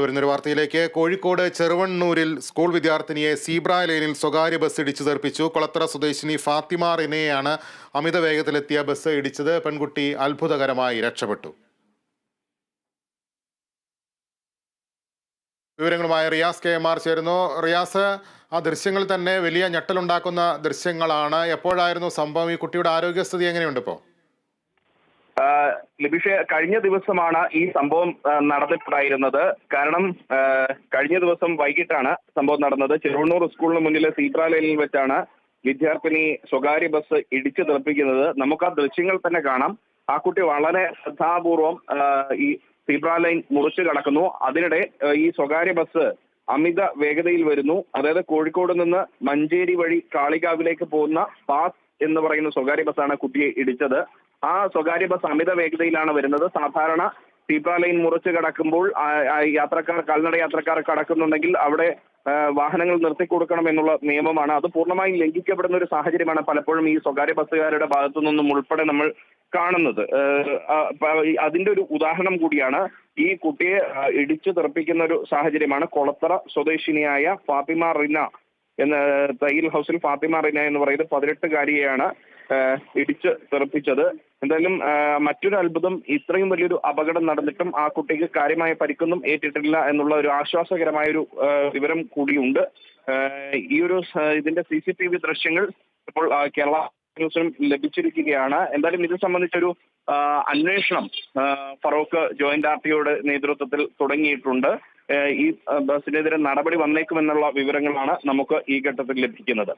ഇപ്പോൾ വരുന്നൊരു വാർത്തയിലേക്ക്. കോഴിക്കോട് ചെറുവണ്ണൂരിൽ സ്കൂൾ വിദ്യാർത്ഥിനിയെ സീബ്ര ലൈനിൽ സ്വകാര്യ ബസ് ഇടിച്ചു തെറിപ്പിച്ചു. കൊളത്തറ സ്വദേശിനി ഫാത്തിമ റിനയെയാണ് അമിത വേഗത്തിലെത്തിയ ബസ് ഇടിച്ചത്. പെൺകുട്ടി അത്ഭുതകരമായി രക്ഷപ്പെട്ടു. വിവരങ്ങളുമായി റിയാസ് KMR ചേരുന്നു. റിയാസ്, ആ ദൃശ്യങ്ങൾ തന്നെ വലിയ ഞെട്ടലുണ്ടാക്കുന്ന ദൃശ്യങ്ങളാണ്. എപ്പോഴായിരുന്നു സംഭവം? ഈ കുട്ടിയുടെ ആരോഗ്യസ്ഥിതി എങ്ങനെയുണ്ട് ഇപ്പോൾ? ലിബിഷെ, കഴിഞ്ഞ ദിവസമാണ് ഈ സംഭവം നടന്നിട്ടുണ്ടായിരുന്നത്. കാരണം കഴിഞ്ഞ ദിവസം വൈകിട്ടാണ് സംഭവം നടന്നത്. ചെറുവണ്ണൂർ സ്കൂളിന് മുന്നിലെ സീബ്ര ലൈനിൽ വെച്ചാണ് വിദ്യാർത്ഥിനി സ്വകാര്യ ബസ് ഇടിച്ചു തെറിപ്പിക്കുന്നത്. നമുക്ക് ആ ദൃശ്യങ്ങൾ തന്നെ കാണാം. ആ കുട്ടി വളരെ ശ്രദ്ധാപൂർവം ഈ സീബ്ര ലൈൻ മുറിച്ചു കടക്കുന്നു. അതിനിടെ ഈ സ്വകാര്യ ബസ് അമിത വേഗതയിൽ വരുന്നു. അതായത് കോഴിക്കോട് നിന്ന് മഞ്ചേരി വഴി കാളികാവിലേക്ക് പോകുന്ന പാസ് എന്ന് പറയുന്ന സ്വകാര്യ ബസ്സാണ് കുട്ടിയെ ഇടിച്ചത്. ആ സ്വകാര്യ ബസ് അമിത വേഗതയിലാണ് വരുന്നത്. സാധാരണ സീബ്ര ലൈൻ മുറിച്ച് കടക്കുമ്പോൾ കാൽനട യാത്രക്കാർ കടക്കുന്നുണ്ടെങ്കിൽ അവിടെ വാഹനങ്ങൾ നിർത്തിക്കൊടുക്കണം എന്നുള്ള നിയമമാണ്. അത് പൂർണ്ണമായും ലംഘിക്കപ്പെടുന്ന ഒരു സാഹചര്യമാണ് പലപ്പോഴും ഈ സ്വകാര്യ ബസ്സുകാരുടെ ഭാഗത്തു നിന്നും ഉൾപ്പെടെ നമ്മൾ കാണുന്നത്. അതിന്റെ ഒരു ഉദാഹരണം കൂടിയാണ് ഈ കുട്ടിയെ ഇടിച്ചു തെറിപ്പിക്കുന്ന ഒരു സാഹചര്യമാണ്. കൊളത്തറ സ്വദേശിനിയായ ഫാത്തിമ റിന എന്ന തയ്യൽ ഹൗസിൽ ഫാത്തിമ റിന എന്ന് പറയുന്നത് 18-കാരിയെയാണ് ഇടിച്ച് തെറിപ്പിച്ചത്. എന്തായാലും മറ്റൊരു അത്ഭുതം, ഇത്രയും വലിയൊരു അപകടം നടന്നിട്ടും ആ കുട്ടിക്ക് കാര്യമായ പരിക്കൊന്നും ഏറ്റിട്ടില്ല എന്നുള്ള ഒരു ആശ്വാസകരമായൊരു വിവരം കൂടിയുണ്ട്. ഈ ഒരു ഇതിന്റെ CCTV ദൃശ്യങ്ങൾ ഇപ്പോൾ കേരള ന്യൂസിനും ലഭിച്ചിരിക്കുകയാണ്. എന്തായാലും ഇത് സംബന്ധിച്ചൊരു അന്വേഷണം ഫറൂഖ് ജോയിന്റ് RTOയുടെ നേതൃത്വത്തിൽ തുടങ്ങിയിട്ടുണ്ട്. ഈ ബസ്സിനെതിരെ നടപടി വന്നേക്കുമെന്നുള്ള വിവരങ്ങളാണ് നമുക്ക് ഈ ഘട്ടത്തിൽ ലഭിക്കുന്നത്.